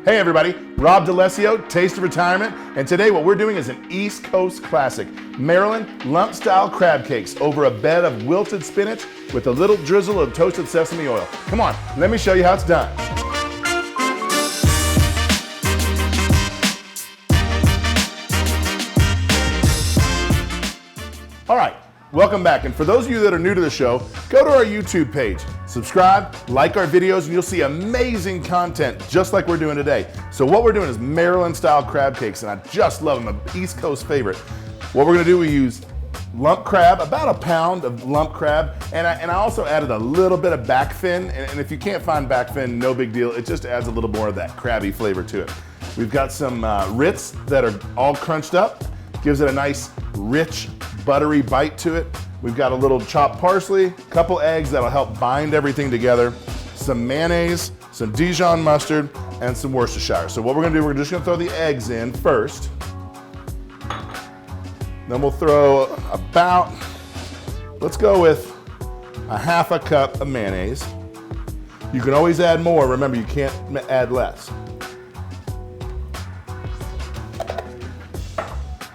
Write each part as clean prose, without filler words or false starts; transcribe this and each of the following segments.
Hey everybody, Rob DeLessio, Taste of Retirement, and today what we're doing is an East Coast classic, Maryland lump-style crab cakes over a bed of wilted spinach with a little drizzle of toasted sesame oil. Come on, let me show you how it's done. All right, welcome back, and for those of you that are new to the show, go to our YouTube page, subscribe, like our videos, and you'll see amazing content just like we're doing today. So what we're doing is Maryland-style crab cakes, and I just love them, an East Coast favorite. What we're gonna do, we use lump crab, about a pound of lump crab, and I also added a little bit of backfin, and if you can't find backfin, no big deal, it just adds a little more of that crabby flavor to it. We've got some Ritz that are all crunched up, gives it a nice, rich, buttery bite to it. We've got a little chopped parsley, a couple eggs that'll help bind everything together, some mayonnaise, some Dijon mustard, and some Worcestershire. So what we're gonna do, we're just gonna throw the eggs in first. Then we'll throw about, let's go with a half a cup of mayonnaise. You can always add more, remember you can't add less.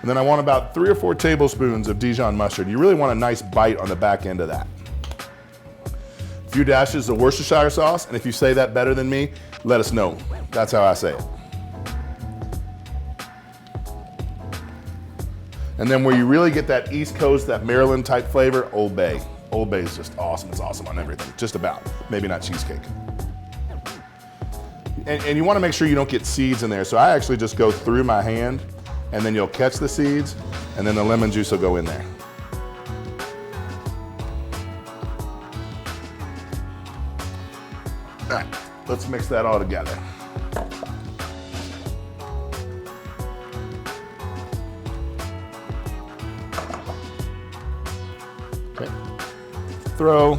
And then I want about 3 or 4 tablespoons of Dijon mustard. You really want a nice bite on the back end of that. A few dashes of Worcestershire sauce, and if you say that better than me, let us know. That's how I say it. And then where you really get that East Coast, that Maryland type flavor, Old Bay. Old Bay is just awesome. It's awesome on everything, just about. Maybe not cheesecake. And you want to make sure you don't get seeds in there. So I actually just go through my hand, and then you'll catch the seeds, and then the lemon juice will go in there. All right, let's mix that all together. Okay. Throw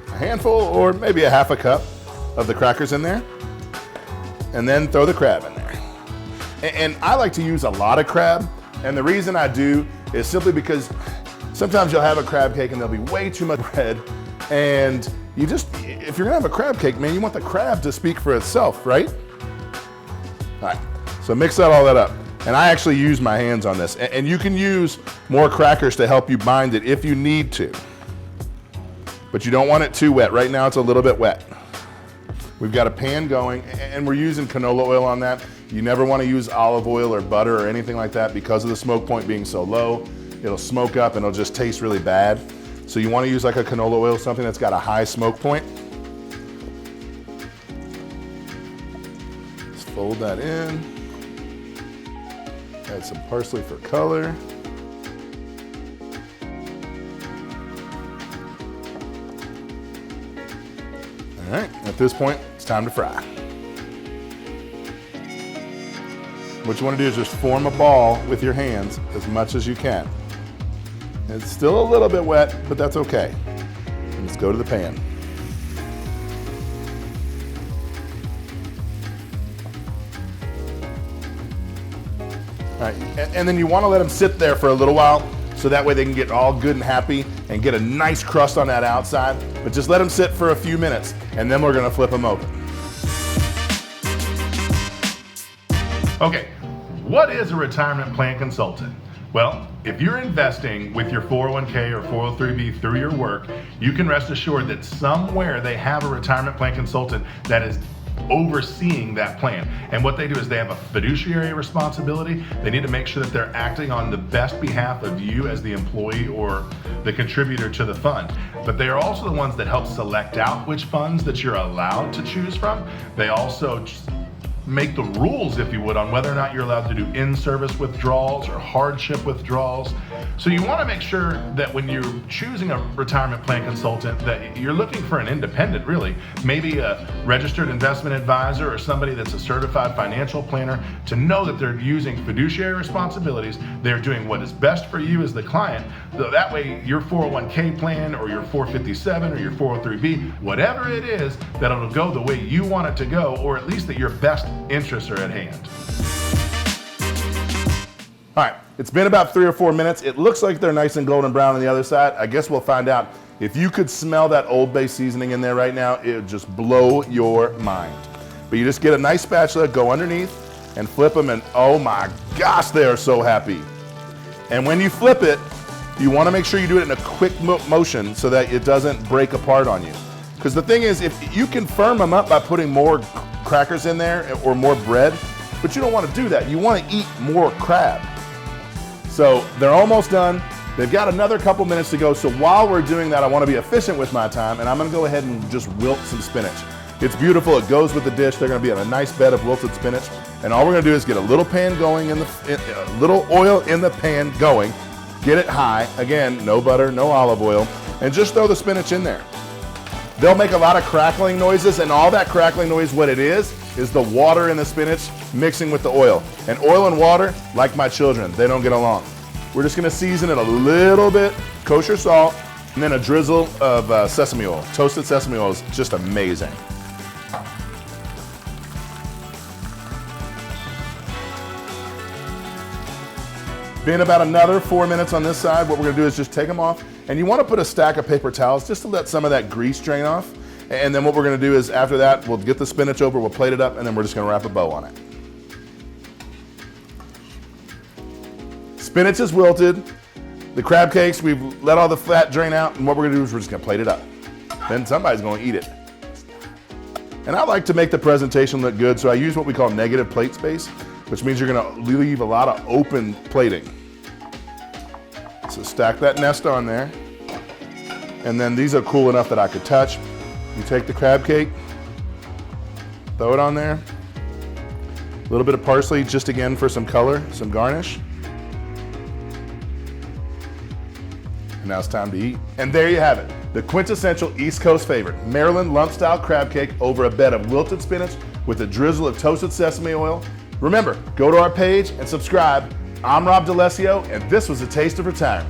a handful or maybe a half a cup of the crackers in there, and then throw the crab in there. And I like to use a lot of crab, and the reason I do is simply because sometimes you'll have a crab cake and there'll be way too much bread, and you just, if you're gonna have a crab cake, man, you want the crab to speak for itself, right? All right, so mix all that up. And I actually use my hands on this, and you can use more crackers to help you bind it if you need to, but you don't want it too wet. Right now it's a little bit wet. We've got a pan going, and we're using canola oil on that. You never want to use olive oil or butter or anything like that because of the smoke point being so low. It'll smoke up and it'll just taste really bad. So you want to use like a canola oil, something that's got a high smoke point. Just fold that in. Add some parsley for color. All right, at this point, it's time to fry. What you want to do is just form a ball with your hands as much as you can. It's still a little bit wet, but that's okay. And let's go to the pan. All right, and then you want to let them sit there for a little while so that way they can get all good and happy and get a nice crust on that outside. But just let them sit for a few minutes, and then we're gonna flip them open. Okay, what is a retirement plan consultant? Well, if you're investing with your 401k or 403b through your work, you can rest assured that somewhere they have a retirement plan consultant that is overseeing that plan. And what they do is they have a fiduciary responsibility. They need to make sure that they're acting on the best behalf of you as the employee or the contributor to the fund. But they are also the ones that help select out which funds that you're allowed to choose from. They also make the rules, if you would, on whether or not you're allowed to do in-service withdrawals or hardship withdrawals. So you want to make sure that when you're choosing a retirement plan consultant that you're looking for an independent, really, maybe a registered investment advisor or somebody that's a certified financial planner, to know that they're using fiduciary responsibilities, they're doing what is best for you as the client. So that way your 401k plan or your 457 or your 403b, whatever it is, that it'll go the way you want it to go, or at least that your best interests are at hand. All right, it's been about 3 or 4 minutes. It looks like they're nice and golden brown on the other side. I guess we'll find out. If you could smell that Old Bay seasoning in there right now, it would just blow your mind. But you just get a nice spatula, go underneath, and flip them, and oh my gosh, they are so happy. And when you flip it, you want to make sure you do it in a quick motion so that it doesn't break apart on you. Because the thing is, if you can firm them up by putting more crackers in there or more bread, but you don't want to do that. You want to eat more crab. So they're almost done. They've got another couple minutes to go. So while we're doing that, I want to be efficient with my time, and I'm going to go ahead and just wilt some spinach. It's beautiful. It goes with the dish. They're going to be on a nice bed of wilted spinach. And all we're going to do is get a little pan going, a little oil in the pan going, get it high. Again, no butter, no olive oil, and just throw the spinach in there. They'll make a lot of crackling noises, and all that crackling noise, what it is the water in the spinach mixing with the oil. And oil and water, like my children, they don't get along. We're just gonna season it a little bit, kosher salt, and then a drizzle of sesame oil. Toasted sesame oil is just amazing. Been about another 4 minutes on this side. What we're gonna do is just take them off. And you wanna put a stack of paper towels just to let some of that grease drain off. And then what we're gonna do is after that, we'll get the spinach over, we'll plate it up, and then we're just gonna wrap a bow on it. Spinach is wilted. The crab cakes, we've let all the fat drain out, and what we're gonna do is we're just gonna plate it up. Then somebody's gonna eat it. And I like to make the presentation look good, so I use what we call negative plate space, which means you're gonna leave a lot of open plating. So stack that nest on there. And then these are cool enough that I could touch. You take the crab cake, throw it on there. A little bit of parsley, just again for some color, some garnish. And now it's time to eat. And there you have it, the quintessential East Coast favorite, Maryland lump-style crab cake over a bed of wilted spinach with a drizzle of toasted sesame oil. Remember, go to our page and subscribe. I'm Rob D'Alessio, and this was A Taste of Retirement.